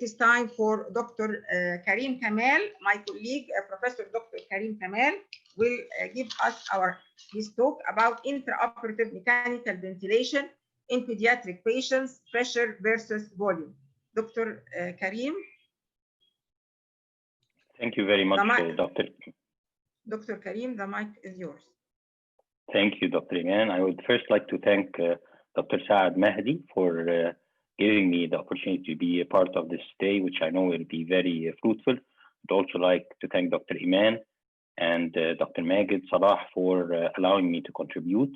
it is time for Dr. Karim Kamal, my colleague, Professor Dr. Karim Kamal, will give us his talk about intraoperative mechanical ventilation in pediatric patients, pressure versus volume. Dr. Karim. Thank you very much, Dr. Dr. Karim, the mic is yours. Thank you, Dr. Iman. I would first like to thank Dr. Saad Mahdy for giving me the opportunity to be a part of this day, which I know will be very fruitful. I'd also like to thank Dr. Iman and Dr. Magid Salah for allowing me to contribute.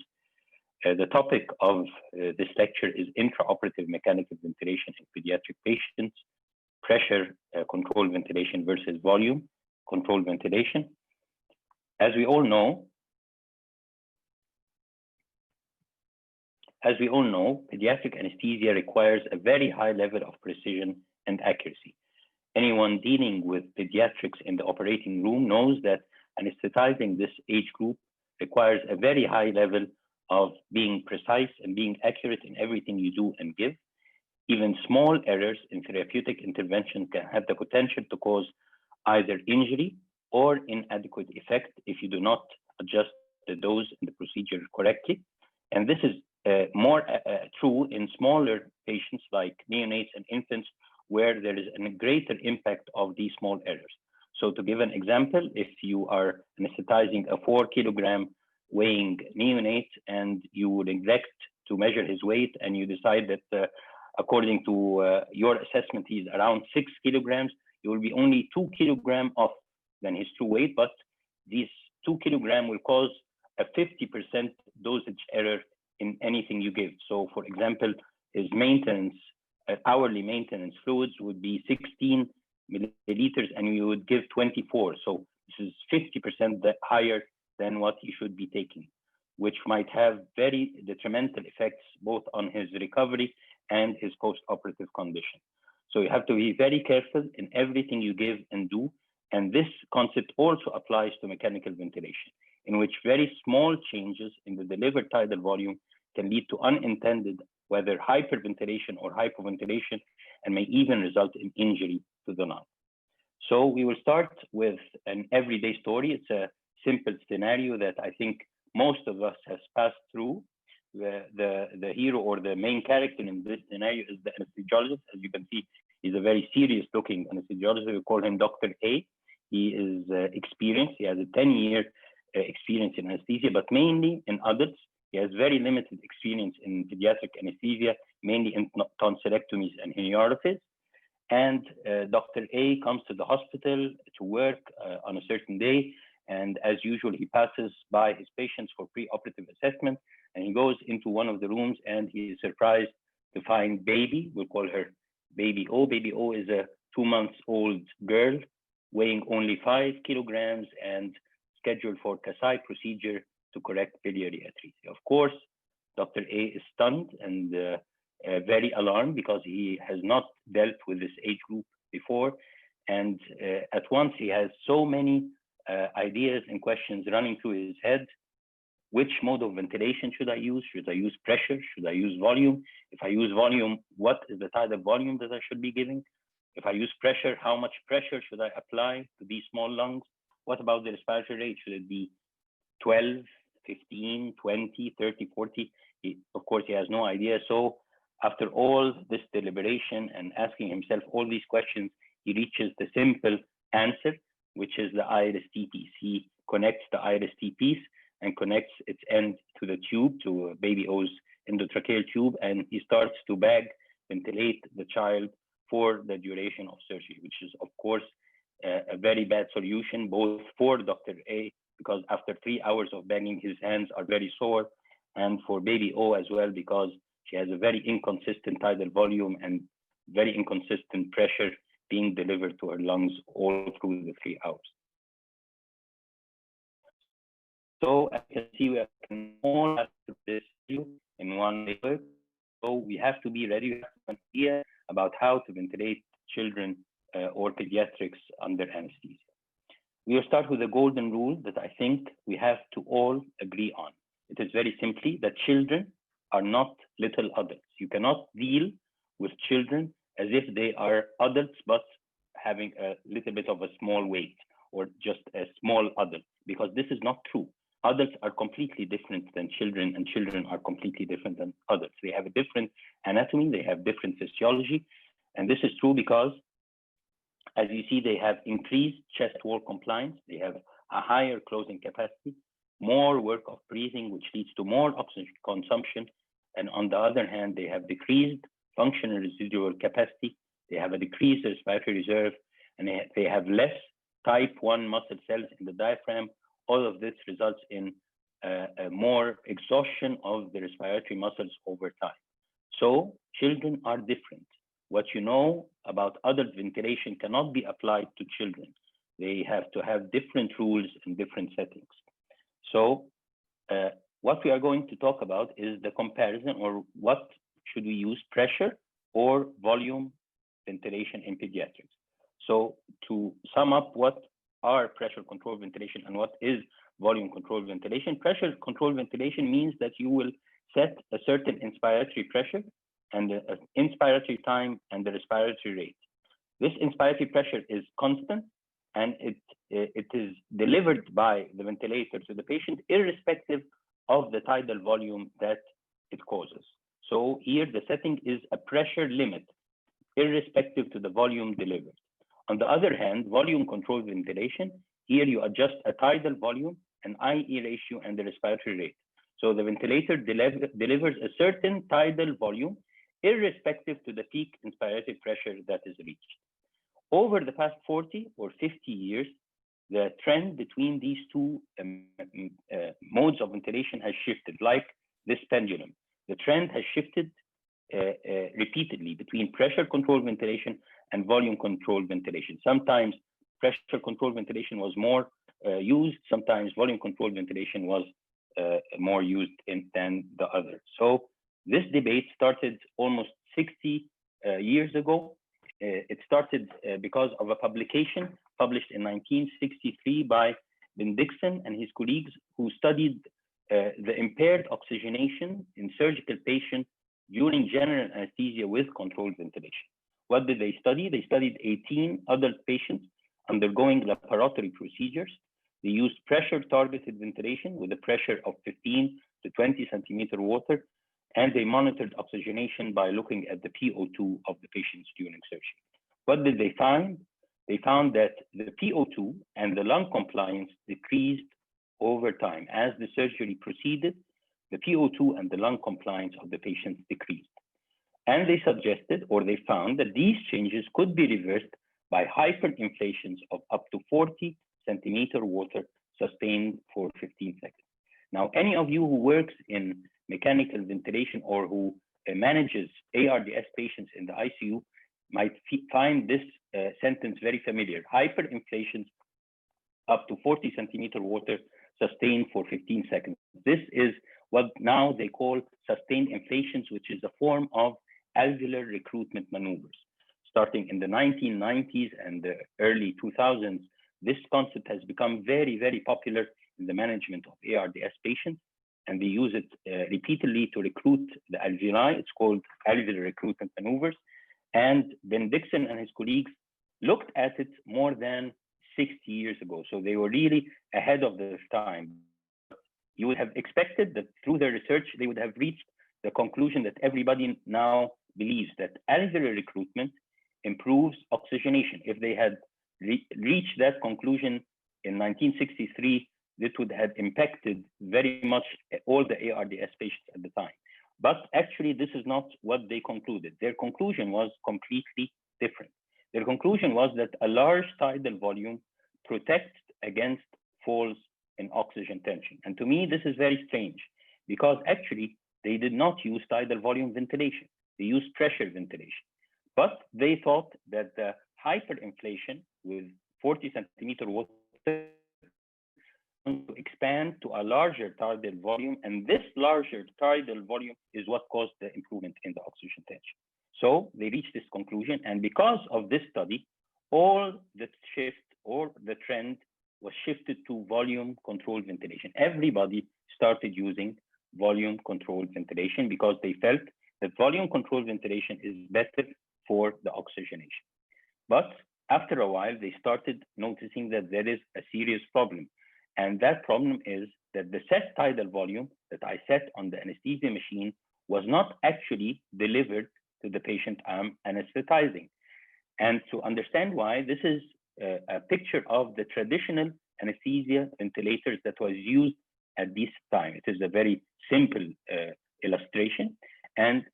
The topic of this lecture is intraoperative mechanical ventilation in pediatric patients, pressure control ventilation versus volume control ventilation. As we all know, pediatric anesthesia requires a very high level of precision and accuracy. Anyone dealing with pediatrics in the operating room knows that anesthetizing this age group requires a very high level of being precise and being accurate in everything you do and give. Even small errors in therapeutic intervention can have the potential to cause either injury or inadequate effect if you do not adjust the dose and the procedure correctly. And this is more true in smaller patients like neonates and infants, where there is a greater impact of these small errors. So to give an example, if you are anesthetizing a 4 kilogram weighing neonate and you neglect to measure his weight and you decide that according to your assessment, he's around 6 kilograms, you will be only 2 kilograms off than his true weight, but these 2 kilograms will cause a 50% dosage error in anything you give. So for example, his maintenance, hourly maintenance fluids would be 16 milliliters and you would give 24. So this is 50% higher than what he should be taking, which might have very detrimental effects both on his recovery and his post-operative condition. So you have to be very careful in everything you give and do. And this concept also applies to mechanical ventilation, in which very small changes in the delivered tidal volume can lead to unintended, whether hyperventilation or hypoventilation, and may even result in injury to the lung. So we will start with an everyday story. It's a simple scenario that I think most of us has passed through. The hero or the main character in this scenario is the anesthesiologist. As you can see, he's a very serious looking anesthesiologist. We call him Dr. A. He is experienced. He has a 10-year experience in anesthesia, but mainly in adults. He has very limited experience in pediatric anesthesia, mainly in tonsillectomies and hemiorrhaces. And Dr. A comes to the hospital to work on a certain day. And as usual, he passes by his patients for pre-operative assessment. And he goes into one of the rooms and he is surprised to find baby. We'll call her Baby O. Baby O is a 2-month-old girl weighing only 5 kilograms and scheduled for Kasai procedure to correct biliary atresia. Of course, Dr. A is stunned and very alarmed because he has not dealt with this age group before. And at once he has so many ideas and questions running through his head. Which mode of ventilation should I use? Should I use pressure? Should I use volume? If I use volume, what is the tidal volume that I should be giving? If I use pressure, how much pressure should I apply to these small lungs? What about the respiratory rate? Should it be 12, 15, 20, 30, 40? Of course, he has no idea. So after all this deliberation and asking himself all these questions, he reaches the simple answer, which is the iris T-piece. He connects the iris T-piece and connects its end to the tube, to Baby O's endotracheal tube, and he starts to bag ventilate the child for the duration of surgery, which is, of course, a very bad solution, both for Dr. A, because after 3 hours of bagging, his hands are very sore, and for Baby O as well, because she has a very inconsistent tidal volume and very inconsistent pressure being delivered to her lungs all through the 3 hours. So as you can see, we can all have this in one way. So we have to be ready, we have an idea about how to ventilate children or pediatrics under anesthesia. We will start with a golden rule that I think we have to all agree on. It is very simply that children are not little adults. You cannot deal with children as if they are adults, but having a little bit of a small weight or just a small adult, because this is not true. Adults are completely different than children, and children are completely different than adults. They have a different anatomy, they have different physiology, and this is true because, as you see, they have increased chest wall compliance, they have a higher closing capacity, more work of breathing, which leads to more oxygen consumption, and on the other hand, they have decreased functional residual capacity, they have a decreased respiratory reserve, and they have less type 1 muscle cells in the diaphragm. All of this results in more exhaustion of the respiratory muscles over time. So children are different. What you know about adult ventilation cannot be applied to children. They have to have different rules in different settings. So what we are going to talk about is the comparison, or what should we use, pressure or volume ventilation in pediatrics. So to sum up, what are pressure controlled ventilation and what is volume controlled ventilation? Pressure controlled ventilation means that you will set a certain inspiratory pressure and the inspiratory time and the respiratory rate. This inspiratory pressure is constant, and it is delivered by the ventilator to the patient irrespective of the tidal volume that it causes. So here the setting is a pressure limit irrespective to the volume delivered. On the other hand, volume controlled ventilation, here you adjust a tidal volume, an IE ratio, and the respiratory rate. So the ventilator delivers a certain tidal volume irrespective to the peak inspiratory pressure that is reached. Over the past 40 or 50 years, the trend between these two modes of ventilation has shifted, like this pendulum. The trend has shifted repeatedly between pressure controlled ventilation and volume controlled ventilation. Sometimes pressure controlled ventilation was more used, sometimes volume controlled ventilation was more used than the other. So this debate started almost 60 years ago. It started because of a publication published in 1963 by Bendixson and his colleagues, who studied the impaired oxygenation in surgical patients during general anesthesia with controlled ventilation. What did they study? They studied 18 adult patients undergoing laparatory procedures. They used pressure targeted ventilation with a pressure of 15 to 20 centimeter water, and they monitored oxygenation by looking at the PO2 of the patients during surgery. What did they find? They found that the PO2 and the lung compliance decreased over time. As the surgery proceeded, the PO2 and the lung compliance of the patients decreased. And they suggested, or they found, that these changes could be reversed by hyperinflations of up to 40 centimeter water sustained for 15 seconds. Now, any of you who works in mechanical ventilation or who manages ARDS patients in the ICU might find this sentence very familiar. Hyperinflations up to 40 centimeter water sustained for 15 seconds. This is what now they call sustained inflations, which is a form of alveolar recruitment maneuvers. Starting in the 1990s and the early 2000s, this concept has become very, very popular in the management of ARDS patients, and they use it repeatedly to recruit the alveoli. It's called alveolar recruitment maneuvers. And Bendixson and his colleagues looked at it more than 60 years ago. So they were really ahead of their time. You would have expected that through their research, they would have reached the conclusion that everybody now believes, that alveolar recruitment improves oxygenation. If they had reached that conclusion in 1963, this would have impacted very much all the ARDS patients at the time. But actually, this is not what they concluded. Their conclusion was completely different. Their conclusion was that a large tidal volume protects against falls in oxygen tension. And to me, this is very strange, because actually, they did not use tidal volume ventilation. They used pressure ventilation. But they thought that the hyperinflation with 40 centimeter water to expand to a larger tidal volume, and this larger tidal volume is what caused the improvement in the oxygen tension. So they reached this conclusion, and because of this study, all the shift or the trend was shifted to volume controlled ventilation. Everybody started using volume controlled ventilation because they felt that volume controlled ventilation is better for the oxygenation. But after a while, they started noticing that there is a serious problem. And that problem is that the set tidal volume that I set on the anesthesia machine was not actually delivered to the patient I'm anesthetizing. And to understand why, this is a picture of the traditional anesthesia ventilators that was used at this time. It is a very simple illustration. And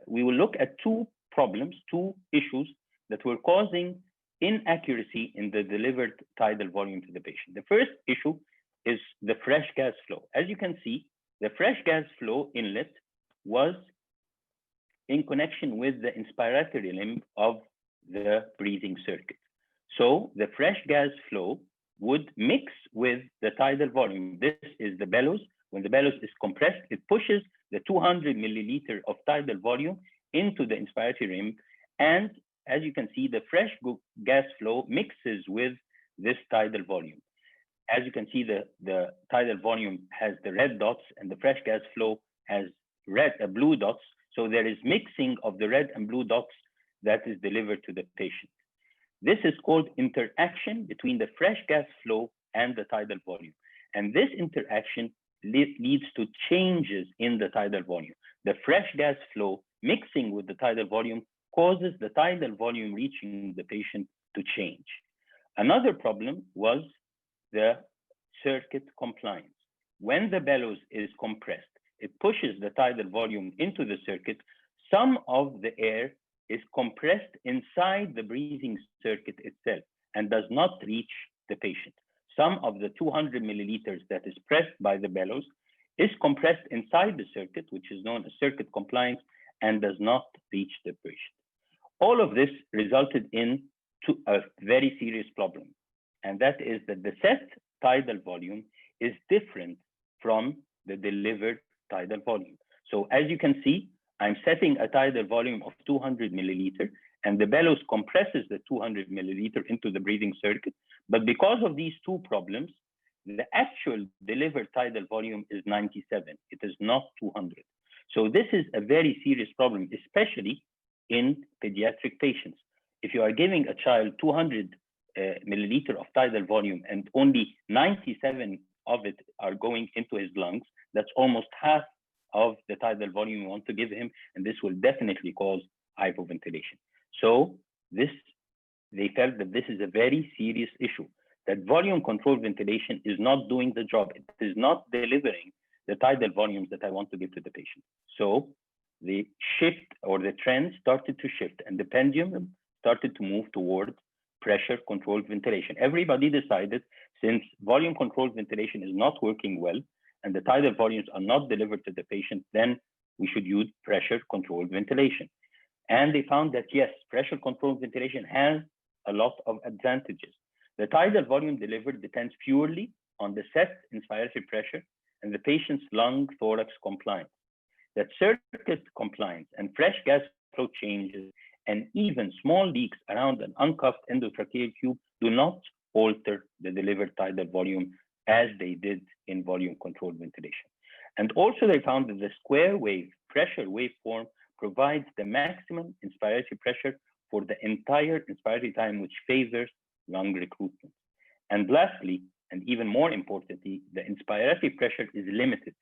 we will look at two problems, two issues that were causing inaccuracy in the delivered tidal volume to the patient. The first issue is the fresh gas flow. As you can see, the fresh gas flow inlet was in connection with the inspiratory limb of the breathing circuit. So the fresh gas flow would mix with the tidal volume. This is the bellows. When the bellows is compressed, it pushes the 200 milliliter of tidal volume into the inspiratory limb. And as you can see, the fresh gas flow mixes with this tidal volume. As you can see, the tidal volume has the red dots and the fresh gas flow has blue dots. So there is mixing of the red and blue dots that is delivered to the patient. This is called interaction between the fresh gas flow and the tidal volume. And this interaction leads to changes in the tidal volume. The fresh gas flow mixing with the tidal volume causes the tidal volume reaching the patient to change. Another problem was the circuit compliance. When the bellows is compressed, it pushes the tidal volume into the circuit. Some of the air is compressed inside the breathing circuit itself and does not reach the patient. Some of the 200 milliliters that is pressed by the bellows is compressed inside the circuit, which is known as circuit compliance, and does not reach the patient. All of this resulted in a very serious problem, and that is that the set tidal volume is different from the delivered tidal volume. So as you can see, I'm setting a tidal volume of 200 milliliter, and the bellows compresses the 200 milliliter into the breathing circuit. But because of these two problems, the actual delivered tidal volume is 97. It is not 200. So this is a very serious problem, especially in pediatric patients. If you are giving a child 200 milliliter of tidal volume and only 97 of it are going into his lungs, that's almost half of the tidal volume you want to give him, and this will definitely cause hypoventilation. So they felt that this is a very serious issue, that volume controlled ventilation is not doing the job. It is not delivering the tidal volumes that I want to give to the patient. So the shift or the trend started to shift, and the pendulum started to move towards pressure controlled ventilation. Everybody decided, since volume controlled ventilation is not working well and the tidal volumes are not delivered to the patient, then we should use pressure controlled ventilation. And they found that yes, pressure controlled ventilation has a lot of advantages. The tidal volume delivered depends purely on the set inspiratory pressure and the patient's lung thorax compliance. That circuit compliance and fresh gas flow changes and even small leaks around an uncuffed endotracheal tube do not alter the delivered tidal volume as they did in volume controlled ventilation. And also they found that the square wave pressure waveform provides the maximum inspiratory pressure for the entire inspiratory time, which favors lung recruitment. And lastly, and even more importantly, the inspiratory pressure is limited.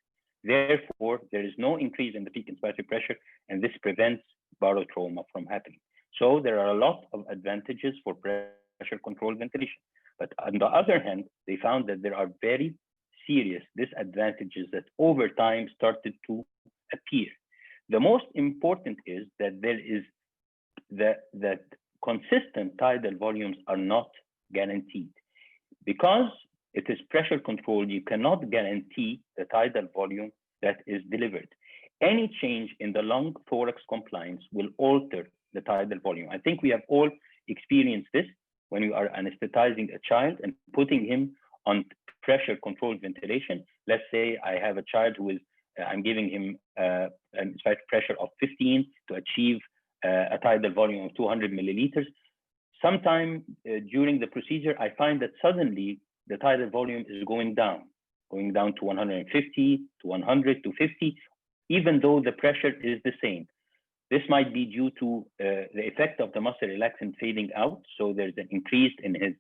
Therefore, there is no increase in the peak inspiratory pressure, and this prevents barotrauma from happening. So there are a lot of advantages for pressure controlled ventilation. But on the other hand, they found that there are very serious disadvantages that over time started to appear. The most important is that there is that consistent tidal volumes are not guaranteed. Because it is pressure controlled, you cannot guarantee the tidal volume that is delivered. Any change in the lung thorax compliance will alter the tidal volume. I think we have all experienced this when you are anesthetizing a child and putting him on pressure controlled ventilation. Let's say I have a child who is, I'm giving him an inspiratory pressure of 15 to achieve a tidal volume of 200 milliliters. Sometime during the procedure, I find that suddenly the tidal volume is going down to 150, to 100, to 50, even though the pressure is the same. This might be due to the effect of the muscle relaxant fading out. So there's an increase in his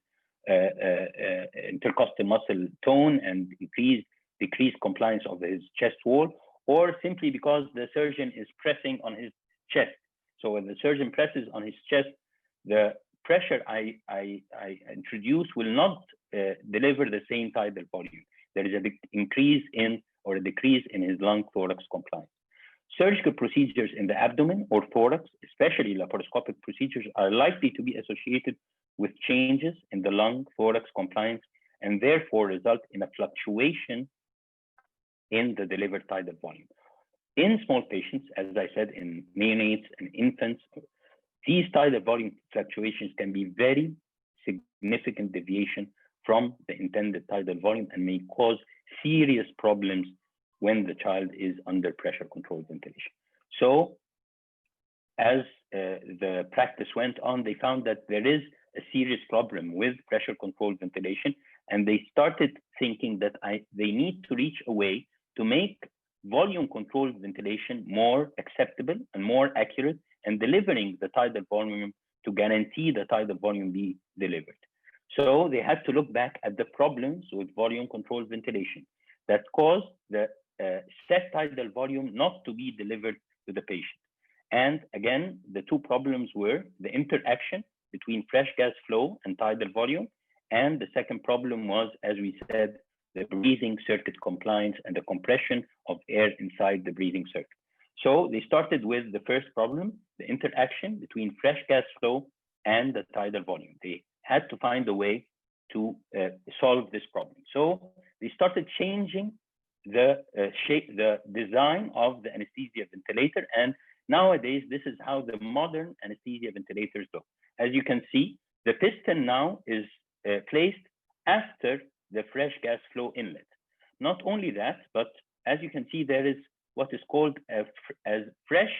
intercostal muscle tone and decreased compliance of his chest wall, or simply because the surgeon is pressing on his chest. So when the surgeon presses on his chest, the pressure I introduce will not deliver the same tidal volume. There is a big increase in or a decrease in his lung thorax compliance. Surgical procedures in the abdomen or thorax, especially laparoscopic procedures, are likely to be associated with changes in the lung thorax compliance and therefore result in a fluctuation in the delivered tidal volume. In small patients, as I said, in neonates and infants, these tidal volume fluctuations can be very significant deviation from the intended tidal volume and may cause serious problems when the child is under pressure controlled ventilation. So as the practice went on, they found that there is a serious problem with pressure controlled ventilation, and they started thinking that they need to reach a way to make volume controlled ventilation more acceptable and more accurate and delivering the tidal volume to guarantee the tidal volume be delivered. So they had to look back at the problems with volume controlled ventilation that caused the set tidal volume not to be delivered to the patient. And again, the two problems were the interaction between fresh gas flow and tidal volume. And the second problem was, as we said, the breathing circuit compliance and the compression of air inside the breathing circuit. So they started with the first problem, the interaction between fresh gas flow and the tidal volume. They had to find a way to solve this problem. So they started changing the design of the anesthesia ventilator. And nowadays, this is how the modern anesthesia ventilators look. As you can see, the piston now is placed after the fresh gas flow inlet. Not only that, but as you can see, there is what is called a fresh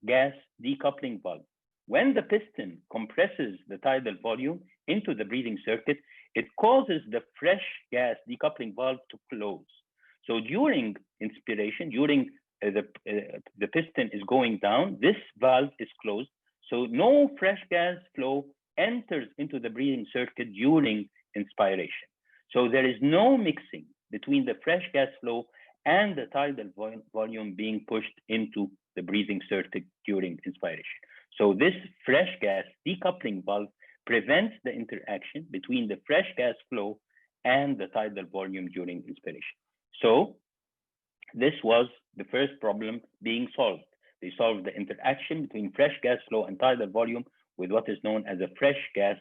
gas decoupling valve. When the piston compresses the tidal volume into the breathing circuit, it causes the fresh gas decoupling valve to close. So during inspiration, during the piston is going down, this valve is closed. So no fresh gas flow enters into the breathing circuit during inspiration. So there is no mixing between the fresh gas flow and the tidal volume being pushed into the breathing circuit during inspiration. So this fresh gas decoupling valve prevents the interaction between the fresh gas flow and the tidal volume during inspiration. So this was the first problem being solved. They solved the interaction between fresh gas flow and tidal volume with what is known as a fresh gas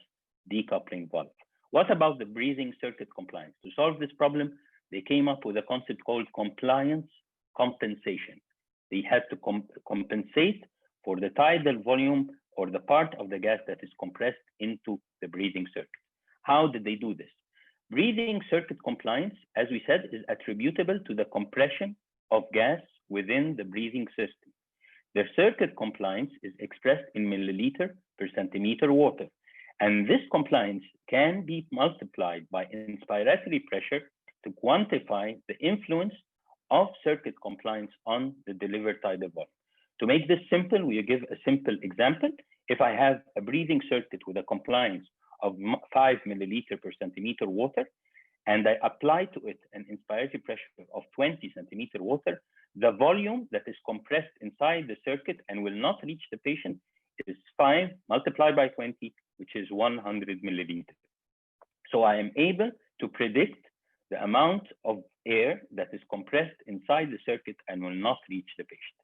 decoupling valve. What about the breathing circuit compliance? To solve this problem, they came up with a concept called compliance compensation. They had to compensate for the tidal volume or the part of the gas that is compressed into the breathing circuit. How did they do this? Breathing circuit compliance, as we said, is attributable to the compression of gas within the breathing system. The circuit compliance is expressed in milliliter per centimeter water. And this compliance can be multiplied by inspiratory pressure to quantify the influence of circuit compliance on the delivered tidal volume. To make this simple, we give a simple example. If I have a breathing circuit with a compliance of 5 milliliter per centimeter water, and I apply to it an inspiratory pressure of 20 centimeter water, the volume that is compressed inside the circuit and will not reach the patient is 5 multiplied by 20, which is 100 milliliters. So I am able to predict the amount of air that is compressed inside the circuit and will not reach the patient.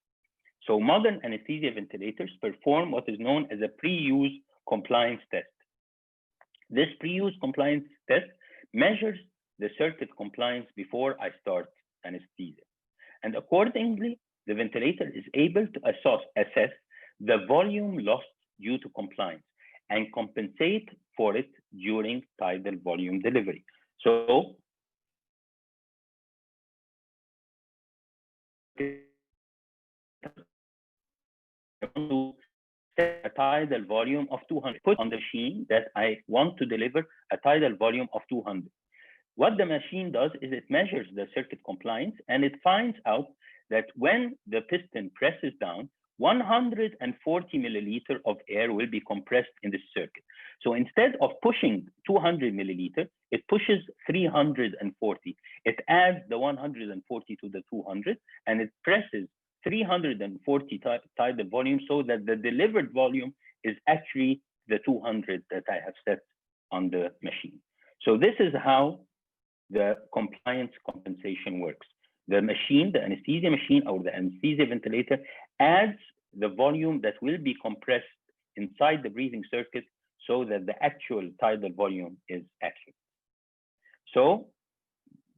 So modern anesthesia ventilators perform what is known as a pre-use compliance test. This pre-use compliance test measures the circuit compliance before I start anesthesia. And accordingly, the ventilator is able to assess the volume lost due to compliance and compensate for it during tidal volume delivery. So to set a tidal volume of 200, put on the machine that I want to deliver a tidal volume of 200. What the machine does is it measures the circuit compliance and it finds out that when the piston presses down, 140 milliliter of air will be compressed in this circuit. So instead of pushing 200 milliliter, it pushes 340. It adds the 140 to the 200, and it presses 340 tidal volume so that the delivered volume is actually the 200 that I have set on the machine. So this is how the compliance compensation works. The machine, the anesthesia machine or the anesthesia ventilator adds the volume that will be compressed inside the breathing circuit so that the actual tidal volume is accurate. So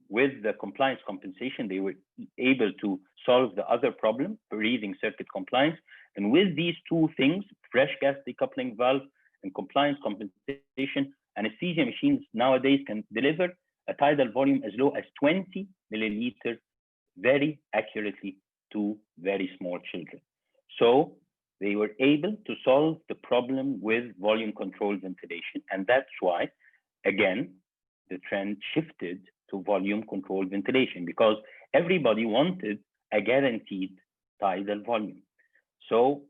with the compliance compensation, they were able to solve the other problem, breathing circuit compliance. And with these two things, fresh gas decoupling valve and compliance compensation, anesthesia machines nowadays can deliver a tidal volume as low as 20 milliliters very accurately to very small children. So they were able to solve the problem with volume controlled ventilation. And that's why, again, the trend shifted to volume controlled ventilation, because everybody wanted a guaranteed tidal volume. So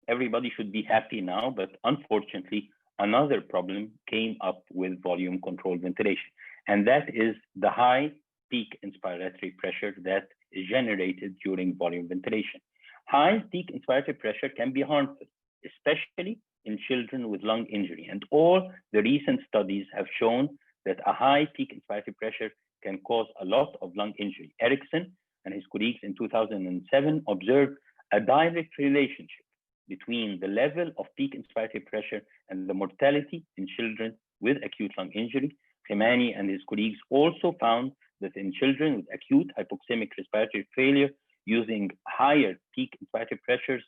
everybody should be happy now, but unfortunately, another problem came up with volume controlled ventilation. And that is the high peak inspiratory pressure that is generated during volume ventilation. High peak inspiratory pressure can be harmful, especially in children with lung injury. And all the recent studies have shown that a high peak inspiratory pressure can cause a lot of lung injury. Erickson and his colleagues in 2007 observed a direct relationship between the level of peak inspiratory pressure and the mortality in children with acute lung injury. Khemani and his colleagues also found that in children with acute hypoxemic respiratory failure, using higher peak inspiratory pressures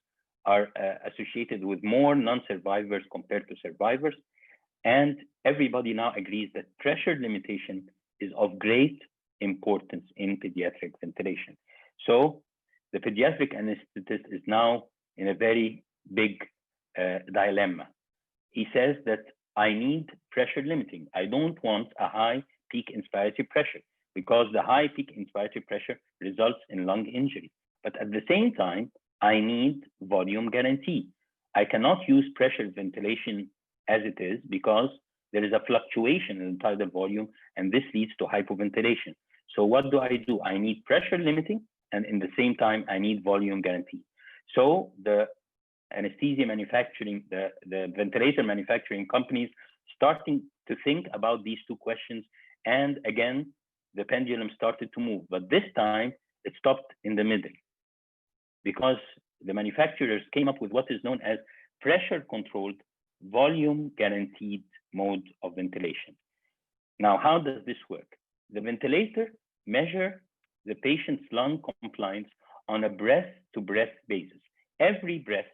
are associated with more non-survivors compared to survivors. And everybody now agrees that pressure limitation is of great importance in pediatric ventilation. So the pediatric anesthetist is now in a very big dilemma. He says that I need pressure limiting. I don't want a high peak inspiratory pressure, because the high peak inspiratory pressure results in lung injury. But at the same time, I need volume guarantee. I cannot use pressure ventilation as it is, because there is a fluctuation in the tidal volume, and this leads to hypoventilation. So what do? I need pressure limiting, and in the same time, I need volume guarantee. So the anesthesia manufacturing, the ventilator manufacturing companies starting to think about these two questions. And again, the pendulum started to move, but this time it stopped in the middle, because the manufacturers came up with what is known as pressure controlled, volume guaranteed mode of ventilation. Now, how does this work? The ventilator measures the patient's lung compliance on a breath to breath basis. Every breath,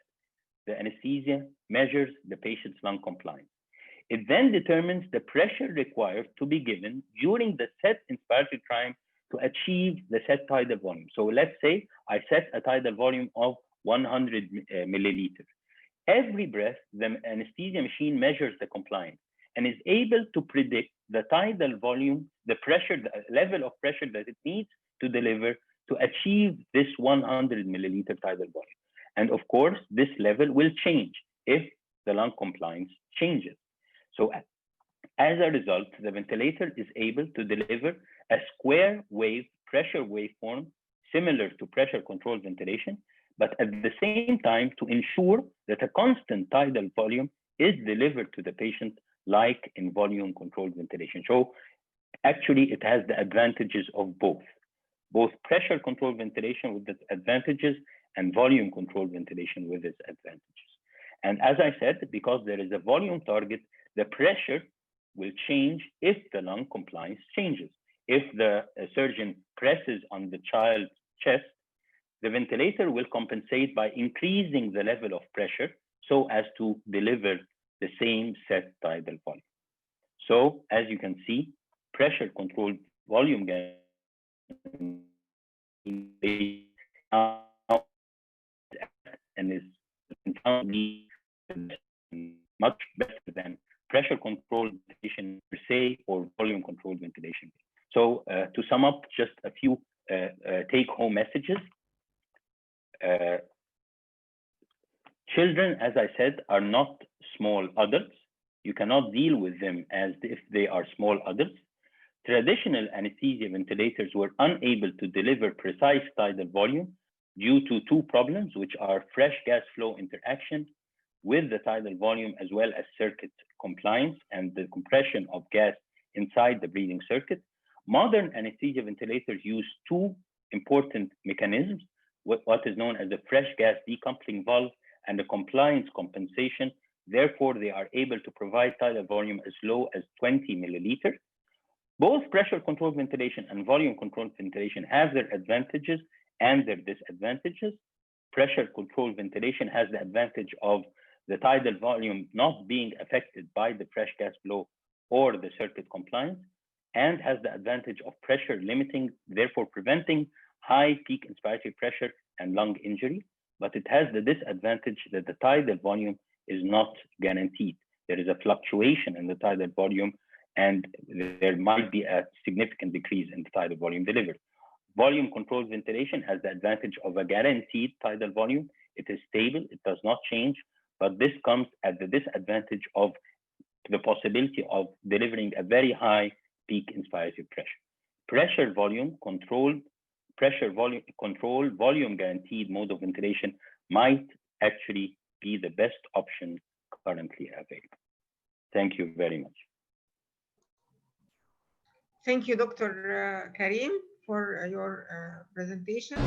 the anesthesia measures the patient's lung compliance. It then determines the pressure required to be given during the set inspiratory time to achieve the set tidal volume. So let's say I set a tidal volume of 100 milliliters. Every breath, the anesthesia machine measures the compliance and is able to predict the tidal volume, the pressure, the level of pressure that it needs to deliver to achieve this 100 milliliter tidal volume. And of course, this level will change if the lung compliance changes. So as a result, the ventilator is able to deliver a square wave pressure waveform similar to pressure controlled ventilation, but at the same time to ensure that a constant tidal volume is delivered to the patient like in volume controlled ventilation. So actually it has the advantages of both pressure controlled ventilation with its advantages and volume controlled ventilation with its advantages. And as I said, because there is a volume target, the pressure will change if the lung compliance changes. If the surgeon presses on the child's chest, the ventilator will compensate by increasing the level of pressure so as to deliver the same set tidal volume. So as you can see, pressure controlled volume gain and is much better than pressure controlled ventilation per se or volume controlled ventilation. So to sum up, just a few take-home messages. Children, as I said, are not small adults. You cannot deal with them as if they are small adults. Traditional anesthesia ventilators were unable to deliver precise tidal volume due to two problems, which are fresh gas flow interaction with the tidal volume, as well as circuit compliance and the compression of gas inside the breathing circuit. Modern anesthesia ventilators use two important mechanisms, what is known as the fresh gas decoupling valve and the compliance compensation. Therefore, they are able to provide tidal volume as low as 20 milliliters. Both pressure controlled ventilation and volume controlled ventilation have their advantages and their disadvantages. Pressure controlled ventilation has the advantage of the tidal volume not being affected by the fresh gas flow or the circuit compliance, and has the advantage of pressure limiting, therefore preventing high peak inspiratory pressure and lung injury. But it has the disadvantage that the tidal volume is not guaranteed. There is a fluctuation in the tidal volume, and there might be a significant decrease in the tidal volume delivered. Volume controlled ventilation has the advantage of a guaranteed tidal volume. It is stable, it does not change, but this comes at the disadvantage of the possibility of delivering a very high peak inspiratory pressure. Pressure volume controlled, volume guaranteed mode of ventilation might actually be the best option currently available. Thank you very much. Thank you, Dr. Karim, for your presentation.